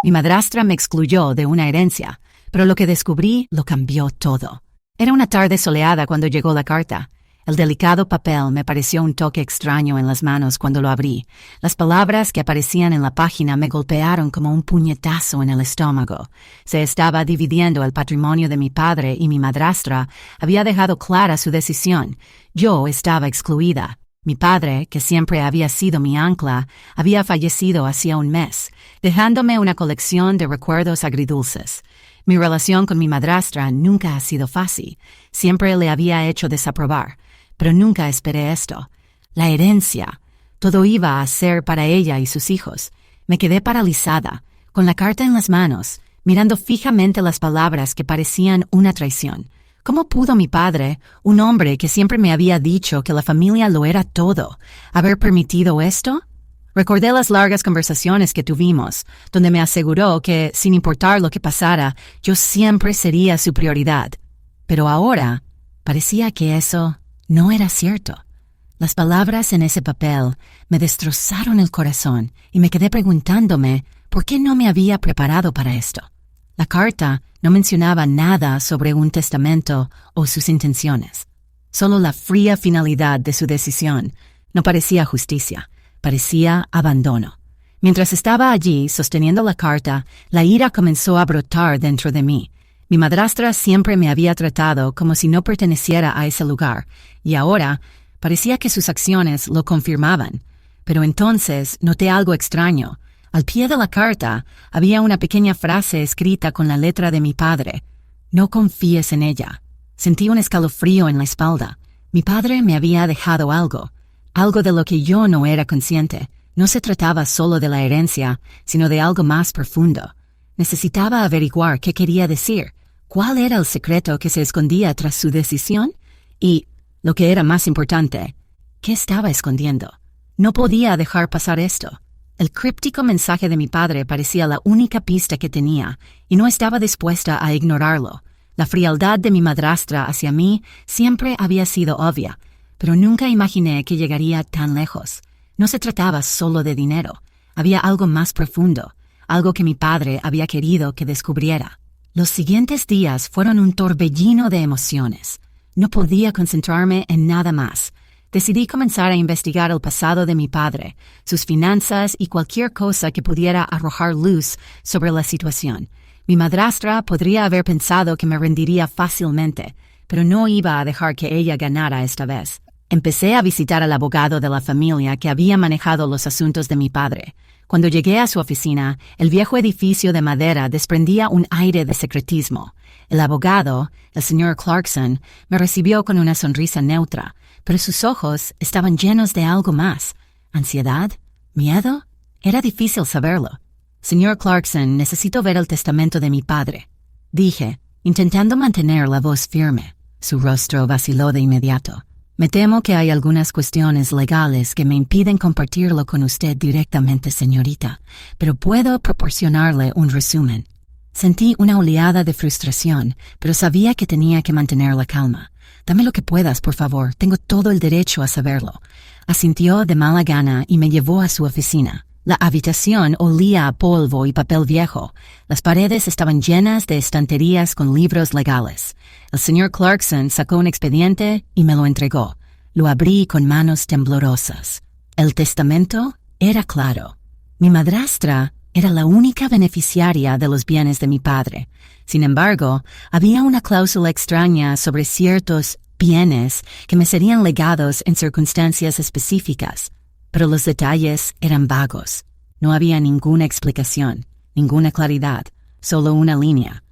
Mi madrastra me excluyó de una herencia, pero lo que descubrí lo cambió todo. Era una tarde soleada cuando llegó la carta. El delicado papel me pareció un toque extraño en las manos cuando lo abrí. Las palabras que aparecían en la página me golpearon como un puñetazo en el estómago. Se estaba dividiendo el patrimonio de mi padre y mi madrastra había dejado clara su decisión. Yo estaba excluida. Mi padre, que siempre había sido mi ancla, había fallecido hacía un mes, dejándome una colección de recuerdos agridulces. Mi relación con mi madrastra nunca ha sido fácil. Siempre le había hecho desaprobar. Pero nunca esperé esto. La herencia. Todo iba a ser para ella y sus hijos. Me quedé paralizada, con la carta en las manos, mirando fijamente las palabras que parecían una traición. ¿Cómo pudo mi padre, un hombre que siempre me había dicho que la familia lo era todo, haber permitido esto? Recordé las largas conversaciones que tuvimos, donde me aseguró que, sin importar lo que pasara, yo siempre sería su prioridad. Pero ahora, parecía que eso no era cierto. Las palabras en ese papel me destrozaron el corazón y me quedé preguntándome por qué no me había preparado para esto. La carta no mencionaba nada sobre un testamento o sus intenciones. Solo la fría finalidad de su decisión. No parecía justicia, parecía abandono. Mientras estaba allí sosteniendo la carta, la ira comenzó a brotar dentro de mí. Mi madrastra siempre me había tratado como si no perteneciera a ese lugar, y ahora parecía que sus acciones lo confirmaban. Pero entonces noté algo extraño. Al pie de la carta había una pequeña frase escrita con la letra de mi padre. No confíes en ella. Sentí un escalofrío en la espalda. Mi padre me había dejado algo de lo que yo no era consciente. No se trataba solo de la herencia, sino de algo más profundo. Necesitaba averiguar qué quería decir. ¿Cuál era el secreto que se escondía tras su decisión? Y, lo que era más importante, ¿qué estaba escondiendo? No podía dejar pasar esto. El críptico mensaje de mi padre parecía la única pista que tenía, y no estaba dispuesta a ignorarlo. La frialdad de mi madrastra hacia mí siempre había sido obvia, pero nunca imaginé que llegaría tan lejos. No se trataba solo de dinero. Había algo más profundo, algo que mi padre había querido que descubriera. Los siguientes días fueron un torbellino de emociones. No podía concentrarme en nada más. Decidí comenzar a investigar el pasado de mi padre, sus finanzas y cualquier cosa que pudiera arrojar luz sobre la situación. Mi madrastra podría haber pensado que me rendiría fácilmente, pero no iba a dejar que ella ganara esta vez. Empecé a visitar al abogado de la familia que había manejado los asuntos de mi padre. Cuando llegué a su oficina, el viejo edificio de madera desprendía un aire de secretismo. El abogado, el señor Clarkson, me recibió con una sonrisa neutra, pero sus ojos estaban llenos de algo más. ¿Ansiedad? ¿Miedo? Era difícil saberlo. Señor Clarkson, necesito ver el testamento de mi padre, dije, intentando mantener la voz firme. Su rostro vaciló de inmediato. Me temo que hay algunas cuestiones legales que me impiden compartirlo con usted directamente, señorita, pero puedo proporcionarle un resumen. Sentí una oleada de frustración, pero sabía que tenía que mantener la calma. Dame lo que puedas, por favor, tengo todo el derecho a saberlo. Asintió de mala gana y me llevó a su oficina. La habitación olía a polvo y papel viejo. Las paredes estaban llenas de estanterías con libros legales. El señor Clarkson sacó un expediente y me lo entregó. Lo abrí con manos temblorosas. El testamento era claro. Mi madrastra era la única beneficiaria de los bienes de mi padre. Sin embargo, había una cláusula extraña sobre ciertos bienes que me serían legados en circunstancias específicas. Pero los detalles eran vagos. No había ninguna explicación, ninguna claridad, solo una línea.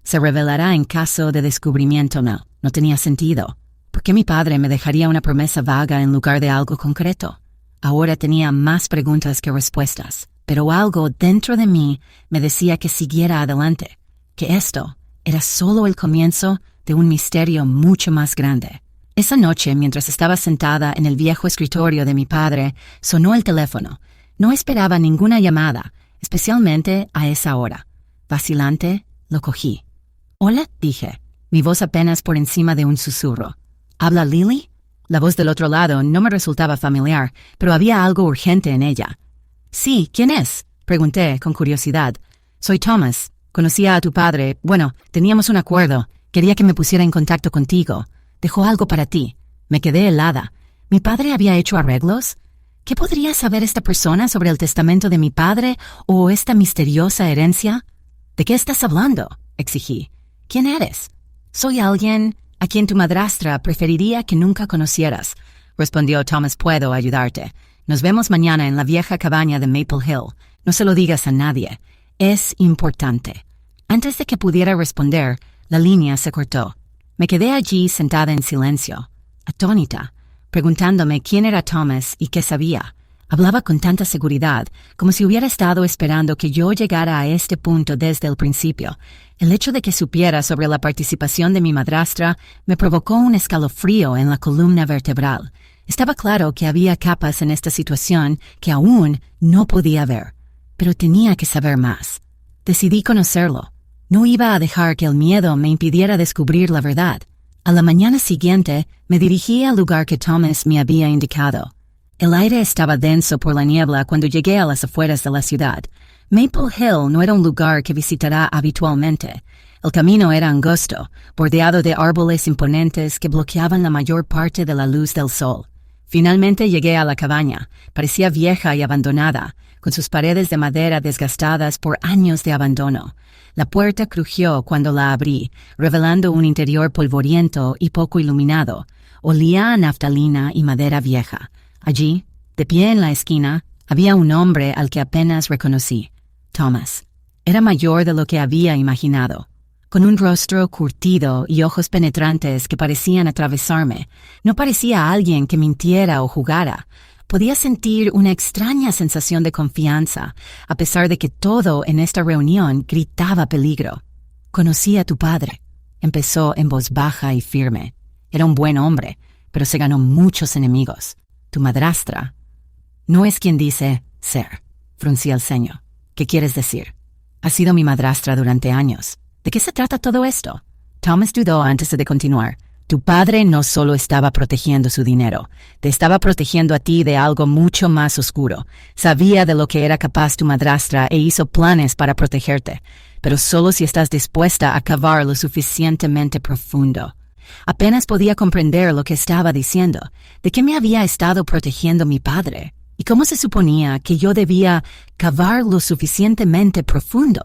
Se revelará en caso de descubrimiento. No tenía sentido. ¿Por qué mi padre me dejaría una promesa vaga en lugar de algo concreto? Ahora tenía más preguntas que respuestas, pero algo dentro de mí me decía que siguiera adelante, que esto era solo el comienzo de un misterio mucho más grande. Esa noche, mientras estaba sentada en el viejo escritorio de mi padre, sonó el teléfono. No esperaba ninguna llamada, especialmente a esa hora. Vacilante, lo cogí. «Hola», dije, mi voz apenas por encima de un susurro. «¿Habla Lily?» La voz del otro lado no me resultaba familiar, pero había algo urgente en ella. «Sí, ¿quién es?», pregunté con curiosidad. Soy Thomas. Conocía a tu padre. Bueno, teníamos un acuerdo. Quería que me pusiera en contacto contigo. Dejó algo para ti. Me quedé helada. ¿Mi padre había hecho arreglos? ¿Qué podría saber esta persona sobre el testamento de mi padre o esta misteriosa herencia? ¿De qué estás hablando?, exigí. ¿Quién eres? Soy alguien a quien tu madrastra preferiría que nunca conocieras, respondió Thomas. Puedo ayudarte. Nos vemos mañana en la vieja cabaña de Maple Hill. No se lo digas a nadie. Es importante. Antes de que pudiera responder, la línea se cortó. Me quedé allí sentada en silencio, atónita, preguntándome quién era Thomas y qué sabía. Hablaba con tanta seguridad, como si hubiera estado esperando que yo llegara a este punto desde el principio. El hecho de que supiera sobre la participación de mi madrastra me provocó un escalofrío en la columna vertebral. Estaba claro que había capas en esta situación que aún no podía ver, pero tenía que saber más. Decidí conocerlo. No iba a dejar que el miedo me impidiera descubrir la verdad. A la mañana siguiente me dirigí al lugar que Thomas me había indicado. El aire estaba denso por la niebla cuando llegué a las afueras de la ciudad. Maple Hill no era un lugar que visitará habitualmente. El camino era angosto, bordeado de árboles imponentes que bloqueaban la mayor parte de la luz del sol. Finalmente llegué a la cabaña. Parecía vieja y abandonada, con sus paredes de madera desgastadas por años de abandono. La puerta crujió cuando la abrí, revelando un interior polvoriento y poco iluminado. Olía a naftalina y madera vieja. Allí, de pie en la esquina, había un hombre al que apenas reconocí. Thomas. Era mayor de lo que había imaginado. Con un rostro curtido y ojos penetrantes que parecían atravesarme. No parecía alguien que mintiera o jugara. Podía sentir una extraña sensación de confianza, a pesar de que todo en esta reunión gritaba peligro. «Conocí a tu padre», empezó en voz baja y firme. Era un buen hombre, pero se ganó muchos enemigos. Tu madrastra no es quien dice ser, fruncí el ceño. ¿Qué quieres decir? Ha sido mi madrastra durante años. ¿De qué se trata todo esto? Thomas dudó antes de continuar. Tu padre no solo estaba protegiendo su dinero, te estaba protegiendo a ti de algo mucho más oscuro. Sabía de lo que era capaz tu madrastra e hizo planes para protegerte, pero solo si estás dispuesta a cavar lo suficientemente profundo. Apenas podía comprender lo que estaba diciendo. ¿De qué me había estado protegiendo mi padre? ¿Y cómo se suponía que yo debía cavar lo suficientemente profundo?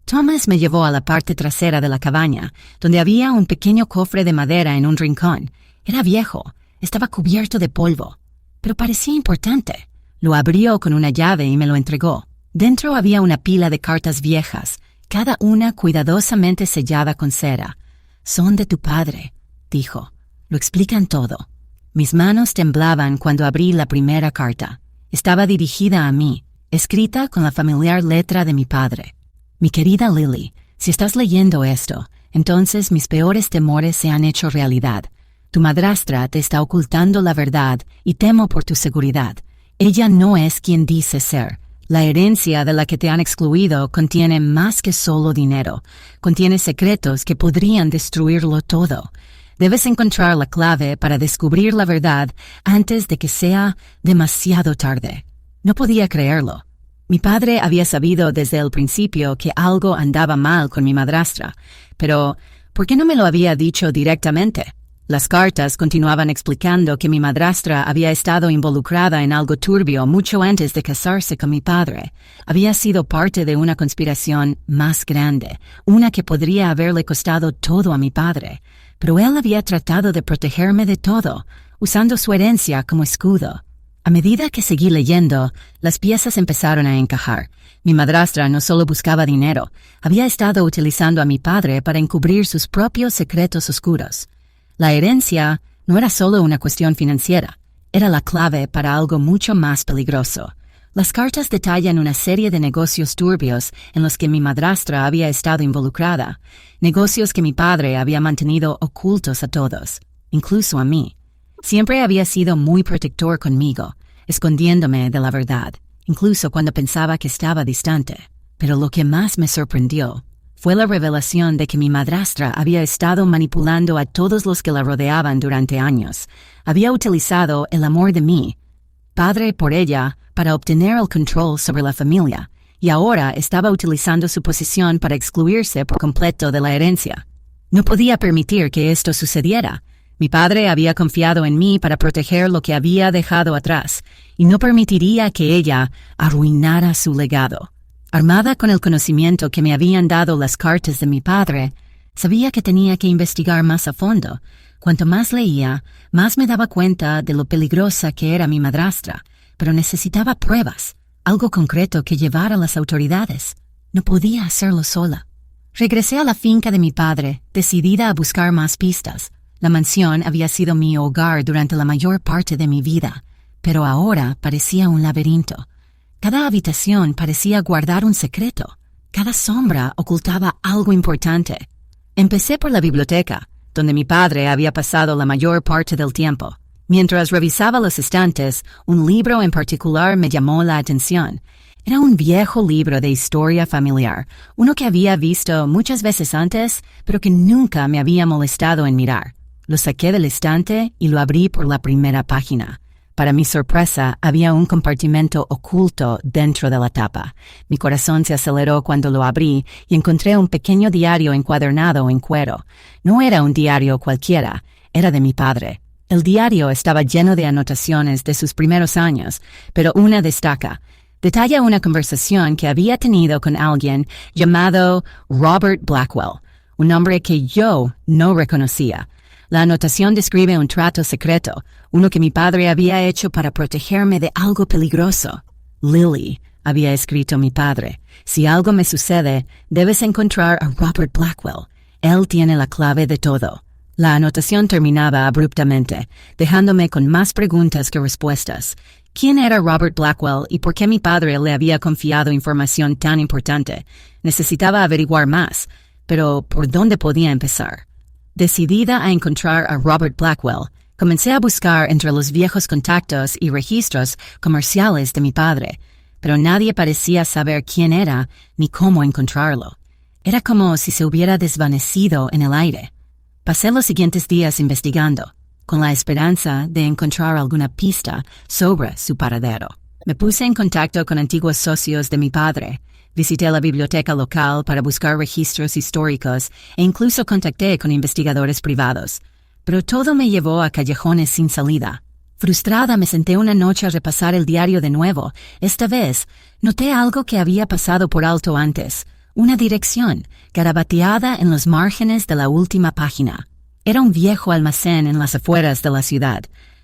Thomas me llevó a la parte trasera de la cabaña, donde había un pequeño cofre de madera en un rincón. Era viejo, estaba cubierto de polvo, pero parecía importante. Lo abrió con una llave y me lo entregó. Dentro había una pila de cartas viejas, cada una cuidadosamente sellada con cera. Son de tu padre, dijo. Lo explican todo. Mis manos temblaban cuando abrí la primera carta. Estaba dirigida a mí, escrita con la familiar letra de mi padre. Mi querida Lily, si estás leyendo esto, entonces mis peores temores se han hecho realidad. Tu madrastra te está ocultando la verdad y temo por tu seguridad. Ella no es quien dice ser. La herencia de la que te han excluido contiene más que solo dinero. Contiene secretos que podrían destruirlo todo. Debes encontrar la clave para descubrir la verdad antes de que sea demasiado tarde. No podía creerlo. Mi padre había sabido desde el principio que algo andaba mal con mi madrastra, pero ¿por qué no me lo había dicho directamente? Las cartas continuaban explicando que mi madrastra había estado involucrada en algo turbio mucho antes de casarse con mi padre. Había sido parte de una conspiración más grande, una que podría haberle costado todo a mi padre. Pero él había tratado de protegerme de todo, usando su herencia como escudo. A medida que seguí leyendo, las piezas empezaron a encajar. Mi madrastra no solo buscaba dinero, había estado utilizando a mi padre para encubrir sus propios secretos oscuros. La herencia no era solo una cuestión financiera, era la clave para algo mucho más peligroso. Las cartas detallan una serie de negocios turbios en los que mi madrastra había estado involucrada, negocios que mi padre había mantenido ocultos a todos, incluso a mí. Siempre había sido muy protector conmigo, escondiéndome de la verdad, incluso cuando pensaba que estaba distante. Pero lo que más me sorprendió fue la revelación de que mi madrastra había estado manipulando a todos los que la rodeaban durante años. Había utilizado el amor de mi padre por ella para obtener el control sobre la familia, y ahora estaba utilizando su posición para excluirse por completo de la herencia. No podía permitir que esto sucediera. Mi padre había confiado en mí para proteger lo que había dejado atrás, y no permitiría que ella arruinara su legado. Armada con el conocimiento que me habían dado las cartas de mi padre, sabía que tenía que investigar más a fondo. Cuanto más leía, más me daba cuenta de lo peligrosa que era mi madrastra, pero necesitaba pruebas, algo concreto que llevar a las autoridades. No podía hacerlo sola. Regresé a la finca de mi padre, decidida a buscar más pistas. La mansión había sido mi hogar durante la mayor parte de mi vida, pero ahora parecía un laberinto. Cada habitación parecía guardar un secreto. Cada sombra ocultaba algo importante. Empecé por la biblioteca, donde mi padre había pasado la mayor parte del tiempo. Mientras revisaba los estantes, un libro en particular me llamó la atención. Era un viejo libro de historia familiar, uno que había visto muchas veces antes, pero que nunca me había molestado en mirar. Lo saqué del estante y lo abrí por la primera página. Para mi sorpresa, había un compartimento oculto dentro de la tapa. Mi corazón se aceleró cuando lo abrí y encontré un pequeño diario encuadernado en cuero. No era un diario cualquiera, era de mi padre. El diario estaba lleno de anotaciones de sus primeros años, pero una destaca. Detalla una conversación que había tenido con alguien llamado Robert Blackwell, un hombre que yo no reconocía. La anotación describe un trato secreto, uno que mi padre había hecho para protegerme de algo peligroso. Lily, había escrito mi padre, si algo me sucede, debes encontrar a Robert Blackwell. Él tiene la clave de todo. La anotación terminaba abruptamente, dejándome con más preguntas que respuestas. ¿Quién era Robert Blackwell y por qué mi padre le había confiado información tan importante? Necesitaba averiguar más, pero ¿por dónde podía empezar? Decidida a encontrar a Robert Blackwell, comencé a buscar entre los viejos contactos y registros comerciales de mi padre, pero nadie parecía saber quién era ni cómo encontrarlo. Era como si se hubiera desvanecido en el aire. Pasé los siguientes días investigando, con la esperanza de encontrar alguna pista sobre su paradero. Me puse en contacto con antiguos socios de mi padre. Visité la biblioteca local para buscar registros históricos e incluso contacté con investigadores privados. Pero todo me llevó a callejones sin salida. Frustrada me senté una noche a repasar el diario de nuevo. Esta vez noté algo que había pasado por alto antes. Una dirección, garabateada en los márgenes de la última página. Era un viejo almacén en las afueras de la ciudad.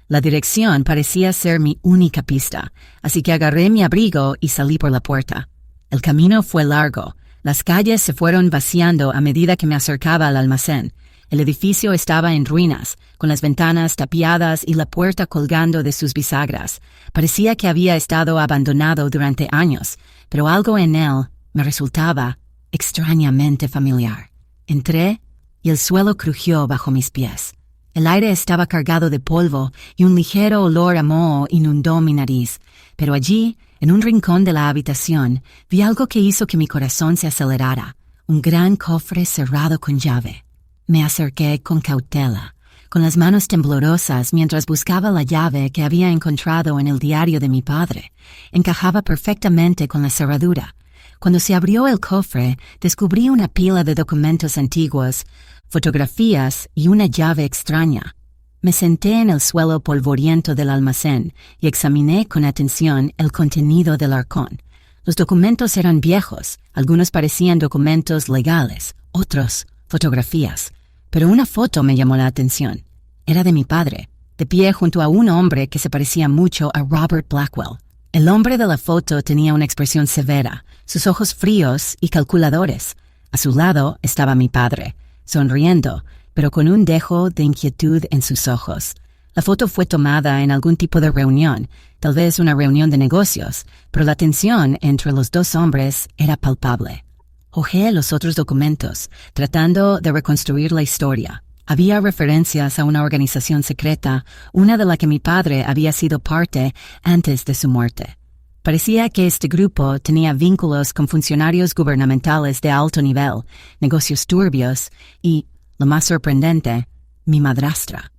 La dirección parecía ser mi única pista, así que agarré mi abrigo y salí por la puerta. El camino fue largo. Las calles se fueron vaciando a medida que me acercaba al almacén. El edificio estaba en ruinas, con las ventanas tapiadas y la puerta colgando de sus bisagras. Parecía que había estado abandonado durante años, pero algo en él me resultaba extrañamente familiar. Entré y el suelo crujió bajo mis pies. El aire estaba cargado de polvo y un ligero olor a moho inundó mi nariz, pero allí, en un rincón de la habitación, vi algo que hizo que mi corazón se acelerara, un gran cofre cerrado con llave. Me acerqué con cautela, con las manos temblorosas mientras buscaba la llave que había encontrado en el diario de mi padre. Encajaba perfectamente con la cerradura. Cuando se abrió el cofre, descubrí una pila de documentos antiguos, fotografías y una llave extraña. Me senté en el suelo polvoriento del almacén y examiné con atención el contenido del arcón. Los documentos eran viejos, algunos parecían documentos legales, otros fotografías. Pero una foto me llamó la atención. Era de mi padre, de pie junto a un hombre que se parecía mucho a Robert Blackwell. El hombre de la foto tenía una expresión severa, sus ojos fríos y calculadores. A su lado estaba mi padre, sonriendo, pero con un dejo de inquietud en sus ojos. La foto fue tomada en algún tipo de reunión, tal vez una reunión de negocios, pero la tensión entre los dos hombres era palpable. Hojeé los otros documentos, tratando de reconstruir la historia. Había referencias a una organización secreta, una de la que mi padre había sido parte antes de su muerte. Parecía que este grupo tenía vínculos con funcionarios gubernamentales de alto nivel, negocios turbios y, lo más sorprendente, mi madrastra.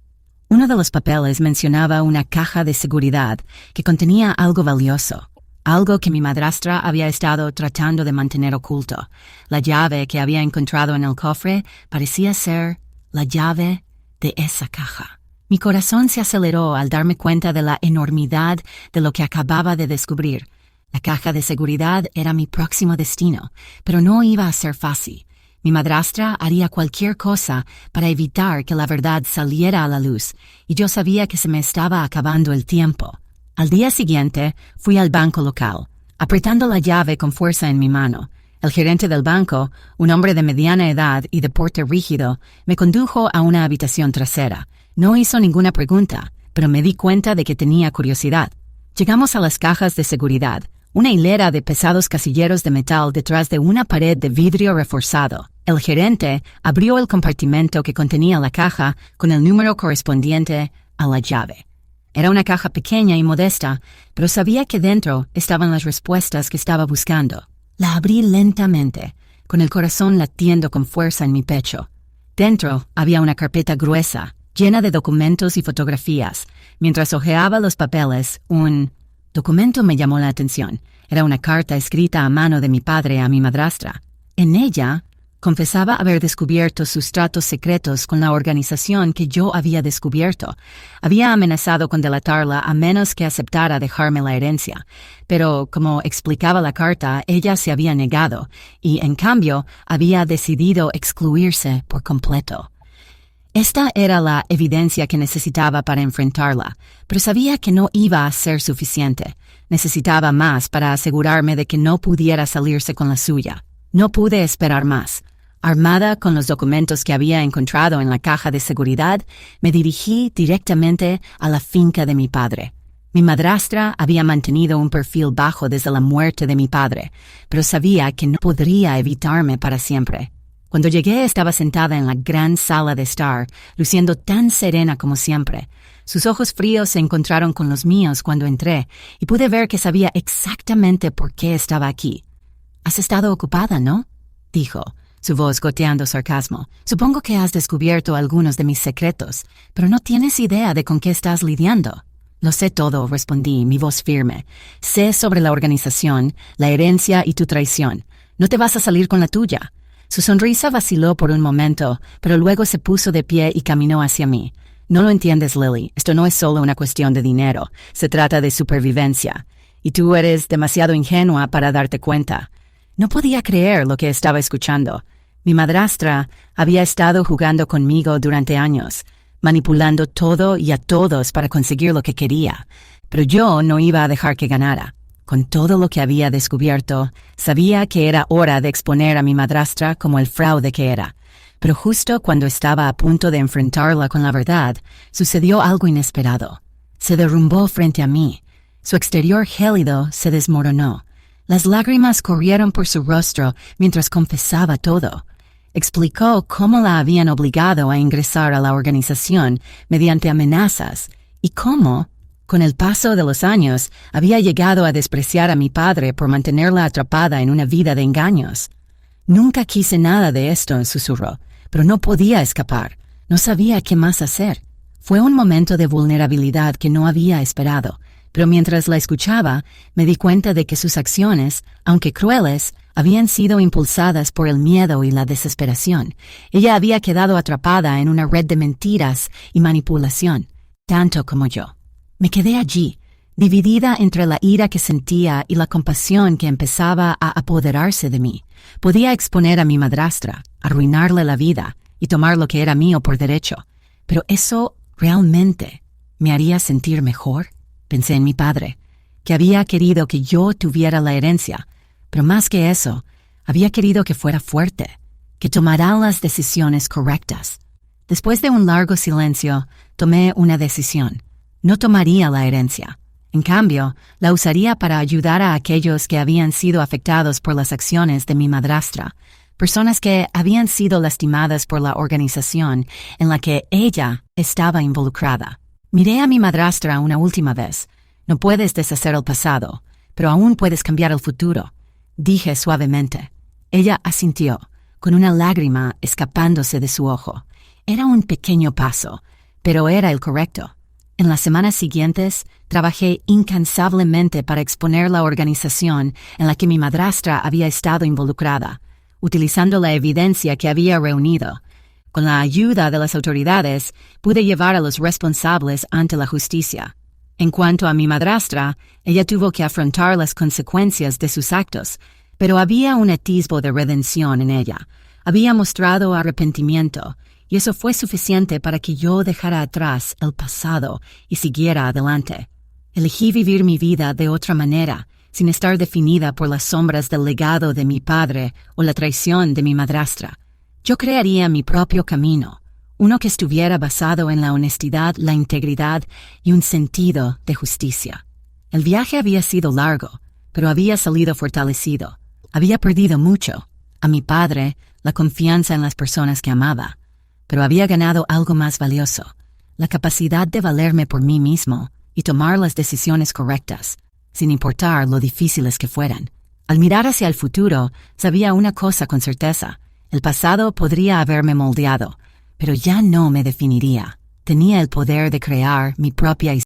Uno de los papeles mencionaba una caja de seguridad que contenía algo valioso. algo que mi madrastra había estado tratando de mantener oculto. La llave que había encontrado en el cofre parecía ser la llave de esa caja. Mi corazón se aceleró al darme cuenta de la enormidad de lo que acababa de descubrir. La caja de seguridad era mi próximo destino, pero no iba a ser fácil. Mi madrastra haría cualquier cosa para evitar que la verdad saliera a la luz, y yo sabía que se me estaba acabando el tiempo. Al día siguiente, fui al banco local, apretando la llave con fuerza en mi mano. El gerente del banco, un hombre de mediana edad y de porte rígido, me condujo a una habitación trasera. No hizo ninguna pregunta, pero me di cuenta de que tenía curiosidad. Llegamos a las cajas de seguridad, una hilera de pesados casilleros de metal detrás de una pared de vidrio reforzado. El gerente abrió el compartimento que contenía la caja con el número correspondiente a la llave. Era una caja pequeña y modesta, pero sabía que dentro estaban las respuestas que estaba buscando. La abrí lentamente, con el corazón latiendo con fuerza en mi pecho. Dentro había una carpeta gruesa, llena de documentos y fotografías. Mientras hojeaba los papeles, un documento me llamó la atención. Era una carta escrita a mano de mi padre a mi madrastra. En ella confesaba haber descubierto sus tratos secretos con la organización que yo había descubierto. Había amenazado con delatarla a menos que aceptara dejarme la herencia. Pero, como explicaba la carta, ella se había negado y, en cambio, había decidido excluirse por completo. Esta era la evidencia que necesitaba para enfrentarla, pero sabía que no iba a ser suficiente. Necesitaba más para asegurarme de que no pudiera salirse con la suya. No pude esperar más. Armada con los documentos que había encontrado en la caja de seguridad, me dirigí directamente a la finca de mi padre. Mi madrastra había mantenido un perfil bajo desde la muerte de mi padre, pero sabía que no podría evitarme para siempre. Cuando llegué estaba sentada en la gran sala de estar, luciendo tan serena como siempre. Sus ojos fríos se encontraron con los míos cuando entré, y pude ver que sabía exactamente por qué estaba aquí. «Has estado ocupada, ¿no?», dijo, su voz goteando sarcasmo. «Supongo que has descubierto algunos de mis secretos, pero no tienes idea de con qué estás lidiando». «Lo sé todo», respondí, mi voz firme. «Sé sobre la organización, la herencia y tu traición. No te vas a salir con la tuya». Su sonrisa vaciló por un momento, pero luego se puso de pie y caminó hacia mí. «No lo entiendes, Lily. Esto no es solo una cuestión de dinero. Se trata de supervivencia. Y tú eres demasiado ingenua para darte cuenta». No podía creer lo que estaba escuchando. Mi madrastra había estado jugando conmigo durante años, manipulando todo y a todos para conseguir lo que quería, pero yo no iba a dejar que ganara. Con todo lo que había descubierto, sabía que era hora de exponer a mi madrastra como el fraude que era. Pero justo cuando estaba a punto de enfrentarla con la verdad, sucedió algo inesperado. Se derrumbó frente a mí. Su exterior gélido se desmoronó. Las lágrimas corrieron por su rostro mientras confesaba todo. Explicó cómo la habían obligado a ingresar a la organización mediante amenazas y cómo, con el paso de los años, había llegado a despreciar a mi padre por mantenerla atrapada en una vida de engaños. «Nunca quise nada de esto», susurró, pero no podía escapar. No sabía qué más hacer. Fue un momento de vulnerabilidad que no había esperado, pero mientras la escuchaba, me di cuenta de que sus acciones, aunque crueles, habían sido impulsadas por el miedo y la desesperación. Ella había quedado atrapada en una red de mentiras y manipulación, tanto como yo. Me quedé allí, dividida entre la ira que sentía y la compasión que empezaba a apoderarse de mí. Podía exponer a mi madrastra, arruinarle la vida y tomar lo que era mío por derecho. Pero ¿eso realmente me haría sentir mejor? Pensé en mi padre, que había querido que yo tuviera la herencia, pero más que eso, había querido que fuera fuerte, que tomara las decisiones correctas. Después de un largo silencio, tomé una decisión. No tomaría la herencia. En cambio, la usaría para ayudar a aquellos que habían sido afectados por las acciones de mi madrastra, personas que habían sido lastimadas por la organización en la que ella estaba involucrada. Miré a mi madrastra una última vez. «No puedes deshacer el pasado, pero aún puedes cambiar el futuro», dije suavemente. Ella asintió, con una lágrima escapándose de su ojo. Era un pequeño paso, pero era el correcto. En las semanas siguientes, trabajé incansablemente para exponer la organización en la que mi madrastra había estado involucrada, utilizando la evidencia que había reunido. Con la ayuda de las autoridades, pude llevar a los responsables ante la justicia. En cuanto a mi madrastra, ella tuvo que afrontar las consecuencias de sus actos, pero había un atisbo de redención en ella. Había mostrado arrepentimiento, y eso fue suficiente para que yo dejara atrás el pasado y siguiera adelante. Elegí vivir mi vida de otra manera, sin estar definida por las sombras del legado de mi padre o la traición de mi madrastra. Yo crearía mi propio camino, uno que estuviera basado en la honestidad, la integridad y un sentido de justicia. El viaje había sido largo, pero había salido fortalecido. Había perdido mucho, a mi padre, la confianza en las personas que amaba, pero había ganado algo más valioso, la capacidad de valerme por mí mismo y tomar las decisiones correctas, sin importar lo difíciles que fueran. Al mirar hacia el futuro, sabía una cosa con certeza: el pasado podría haberme moldeado, pero ya no me definiría. Tenía el poder de crear mi propia historia.